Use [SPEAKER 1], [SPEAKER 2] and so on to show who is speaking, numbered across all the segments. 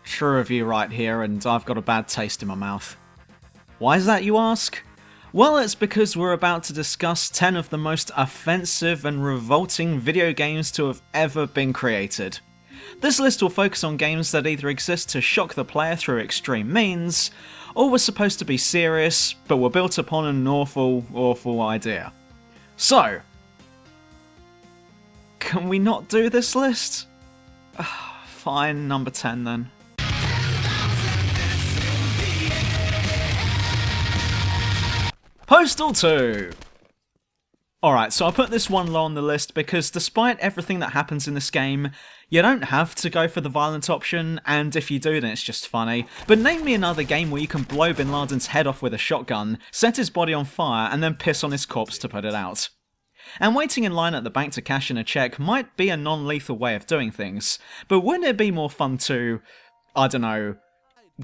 [SPEAKER 1] True review right here, and I've got a bad taste in my mouth. Why is that, you ask? Well, it's because we're about to discuss 10 of the most offensive and revolting video games to have ever been created. This list will focus on games that either exist to shock the player through extreme means, or were supposed to be serious, but were built upon an awful, awful idea. So, can we not do this list? Fine, number 10 then. Postal 2! Alright, so I put this one low on the list because despite everything that happens in this game, you don't have to go for the violent option, and if you do then it's just funny. But name me another game where you can blow Bin Laden's head off with a shotgun, set his body on fire, and then piss on his corpse to put it out. And waiting in line at the bank to cash in a check might be a non-lethal way of doing things, but wouldn't it be more fun to, I don't know,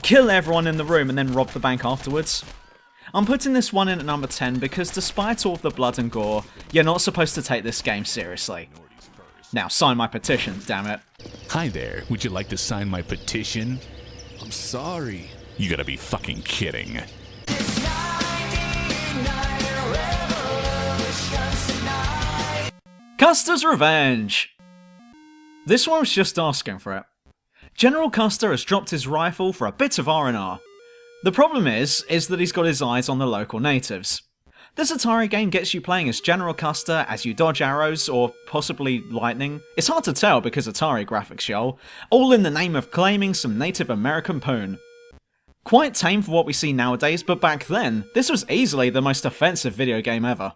[SPEAKER 1] kill everyone in the room and then rob the bank afterwards? I'm putting this one in at number 10 because despite all of the blood and gore, you're not supposed to take this game seriously. Now sign my petition, damn it.
[SPEAKER 2] Hi there, would you like to sign my petition?
[SPEAKER 3] I'm sorry.
[SPEAKER 2] You gotta be fucking kidding.
[SPEAKER 1] Custer's Revenge! This one was just asking for it. General Custer has dropped his rifle for a bit of R&R. The problem is that he's got his eyes on the local natives. This Atari game gets you playing as General Custer as you dodge arrows, or possibly lightning. It's hard to tell because Atari graphics, y'all. All in the name of claiming some Native American poon. Quite tame for what we see nowadays, but back then, this was easily the most offensive video game ever.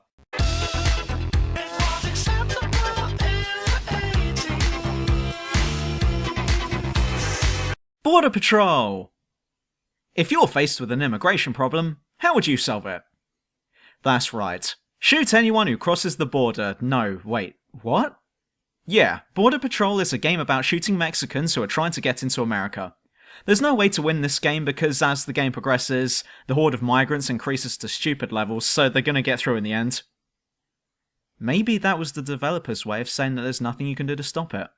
[SPEAKER 1] Border Patrol! If you're faced with an immigration problem, how would you solve it? That's right. Shoot anyone who crosses the border. No, wait, what? Yeah, Border Patrol is a game about shooting Mexicans who are trying to get into America. There's no way to win this game because as the game progresses, the horde of migrants increases to stupid levels, so they're gonna get through in the end. Maybe that was the developer's way of saying that there's nothing you can do to stop it.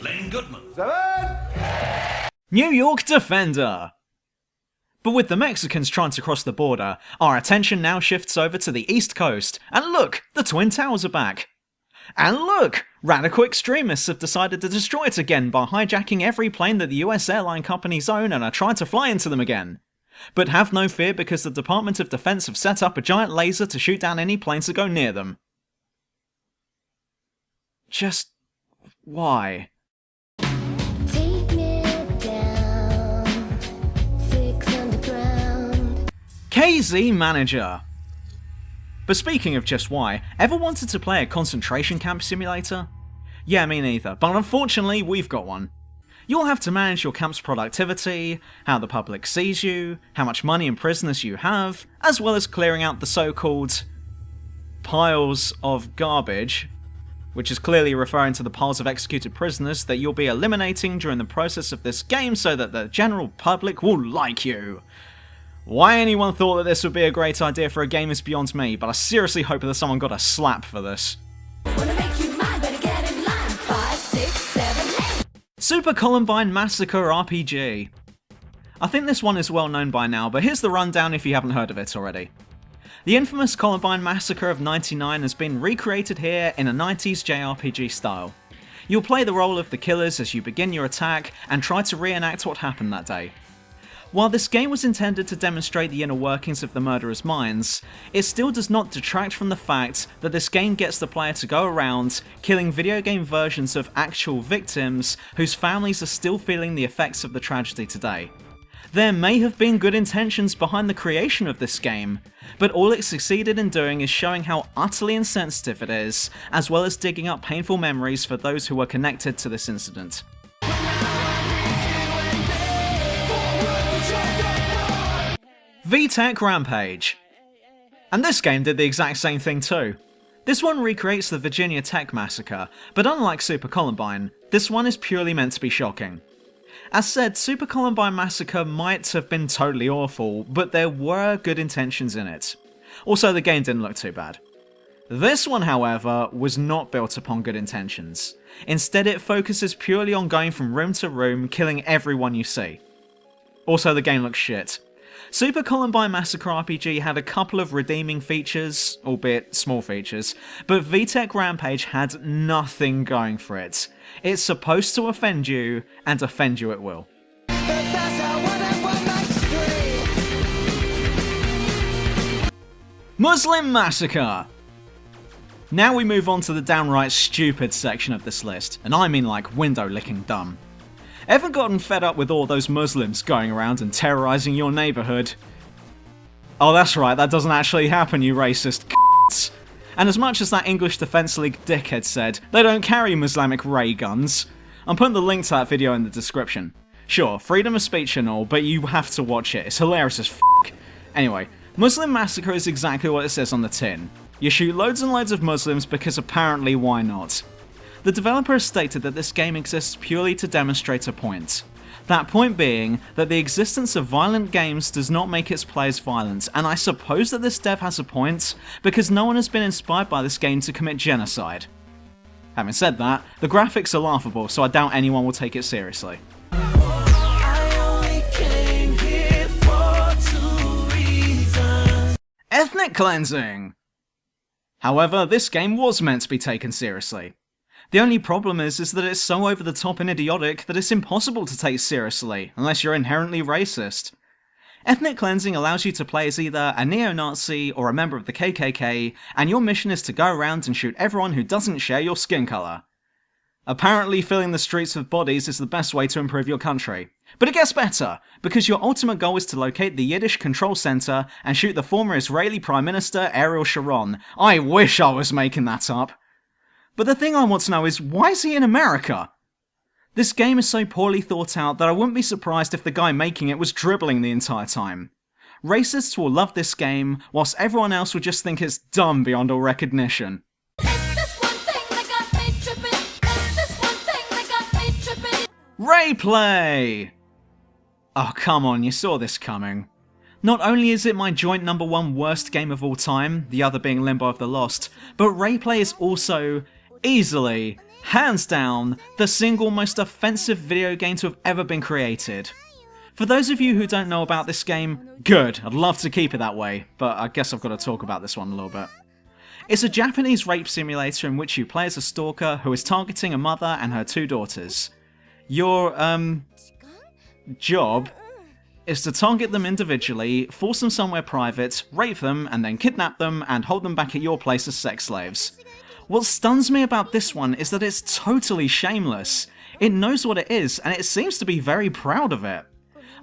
[SPEAKER 4] Lane Goodman.
[SPEAKER 1] New York Defender! But with the Mexicans trying to cross the border, our attention now shifts over to the East Coast, and look, the Twin Towers are back! And look, radical extremists have decided to destroy it again by hijacking every plane that the US airline companies own and are trying to fly into them again. But have no fear because the Department of Defense have set up a giant laser to shoot down any planes that go near them. Just why? KZ Manager! But speaking of just why, ever wanted to play a concentration camp simulator? Yeah, me neither, but unfortunately we've got one. You'll have to manage your camp's productivity, how the public sees you, how much money and prisoners you have, as well as clearing out the so-called piles of garbage, which is clearly referring to the piles of executed prisoners that you'll be eliminating during the process of this game so that the general public will like you. Why anyone thought that this would be a great idea for a game is beyond me, but I seriously hope that someone got a slap for this. Super Columbine Massacre RPG. I think this one is well known by now, but here's the rundown if you haven't heard of it already. The infamous Columbine Massacre of '99 has been recreated here in a 90s JRPG style. You'll play the role of the killers as you begin your attack and try to reenact what happened that day. While this game was intended to demonstrate the inner workings of the murderers' minds, it still does not detract from the fact that this game gets the player to go around killing video game versions of actual victims whose families are still feeling the effects of the tragedy today. There may have been good intentions behind the creation of this game, but all it succeeded in doing is showing how utterly insensitive it is, as well as digging up painful memories for those who were connected to this incident. VTech Rampage. And this game did the exact same thing too. This one recreates the Virginia Tech Massacre, but unlike Super Columbine, this one is purely meant to be shocking. As said, Super Columbine Massacre might have been totally awful, but there were good intentions in it. Also, the game didn't look too bad. This one, however, was not built upon good intentions. Instead, it focuses purely on going from room to room, killing everyone you see. Also, the game looks shit. Super Columbine Massacre RPG had a couple of redeeming features, albeit small features, but VTech Rampage had nothing going for it. It's supposed to offend you, and offend you it will. Muslim Massacre! Now we move on to the downright stupid section of this list, and I mean like window-licking dumb. Ever gotten fed up with all those Muslims going around and terrorizing your neighborhood? Oh, that's right, that doesn't actually happen, you racist c***s. And as much as that English Defence League dickhead said, they don't carry Islamic ray guns. I'm putting the link to that video in the description. Sure, freedom of speech and all, but you have to watch it, it's hilarious as f***. Anyway, Muslim Massacre is exactly what it says on the tin. You shoot loads and loads of Muslims because apparently why not? The developer has stated that this game exists purely to demonstrate a point. That point being that the existence of violent games does not make its players violent, and I suppose that this dev has a point, because no one has been inspired by this game to commit genocide. Having said that, the graphics are laughable, so I doubt anyone will take it seriously. Ethnic cleansing! However, this game was meant to be taken seriously. The only problem is that it's so over the top and idiotic that it's impossible to take seriously, unless you're inherently racist. Ethnic cleansing allows you to play as either a neo-Nazi or a member of the KKK, and your mission is to go around and shoot everyone who doesn't share your skin colour. Apparently filling the streets with bodies is the best way to improve your country. But it gets better, because your ultimate goal is to locate the Yiddish control center and shoot the former Israeli Prime Minister Ariel Sharon. I wish I was making that up. But the thing I want to know is, why is he in America? This game is so poorly thought out that I wouldn't be surprised if the guy making it was dribbling the entire time. Racists will love this game, whilst everyone else will just think it's dumb beyond all recognition. Rayplay! Oh come on, you saw this coming. Not only is it my joint #1 worst game of all time, the other being Limbo of the Lost, but Rayplay is also, easily, hands down, the single most offensive video game to have ever been created. For those of you who don't know about this game, good, I'd love to keep it that way, but I guess I've got to talk about this one a little bit. It's a Japanese rape simulator in which you play as a stalker who is targeting a mother and her 2 daughters. Your, job is to target them individually, force them somewhere private, rape them, and then kidnap them and hold them back at your place as sex slaves. What stuns me about this one is that it's totally shameless. It knows what it is, and it seems to be very proud of it.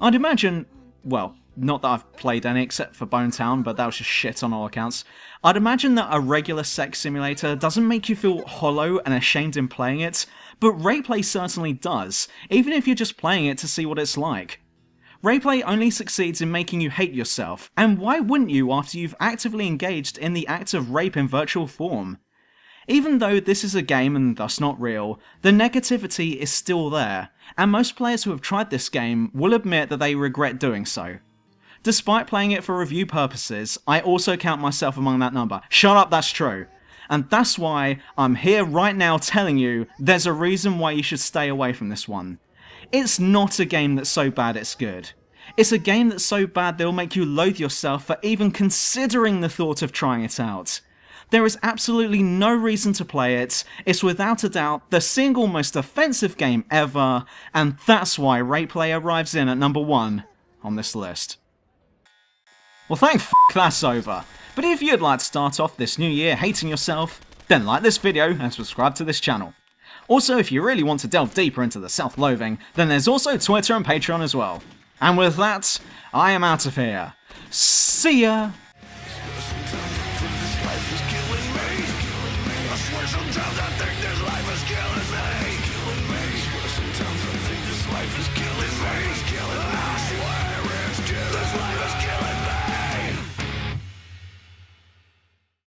[SPEAKER 1] I'd imagine, well, not that I've played any except for Bonetown, but that was just shit on all accounts. I'd imagine that a regular sex simulator doesn't make you feel hollow and ashamed in playing it, but Rayplay certainly does, even if you're just playing it to see what it's like. Rayplay only succeeds in making you hate yourself, and why wouldn't you after you've actively engaged in the act of rape in virtual form? Even though this is a game and thus not real, the negativity is still there, and most players who have tried this game will admit that they regret doing so. Despite playing it for review purposes, I also count myself among that number. Shut up, that's true. And that's why I'm here right now telling you there's a reason why you should stay away from this one. It's not a game that's so bad it's good. It's a game that's so bad they'll make you loathe yourself for even considering the thought of trying it out. There is absolutely no reason to play it, it's without a doubt the single most offensive game ever, and that's why Rayplay arrives in at #1 on this list. Well thank f*** that's over, but if you'd like to start off this new year hating yourself, then like this video and subscribe to this channel. Also, if you really want to delve deeper into the self-loathing, then there's also Twitter and Patreon as well. And with that, I am out of here. See ya!
[SPEAKER 4] Sometimes I think this life is killing me.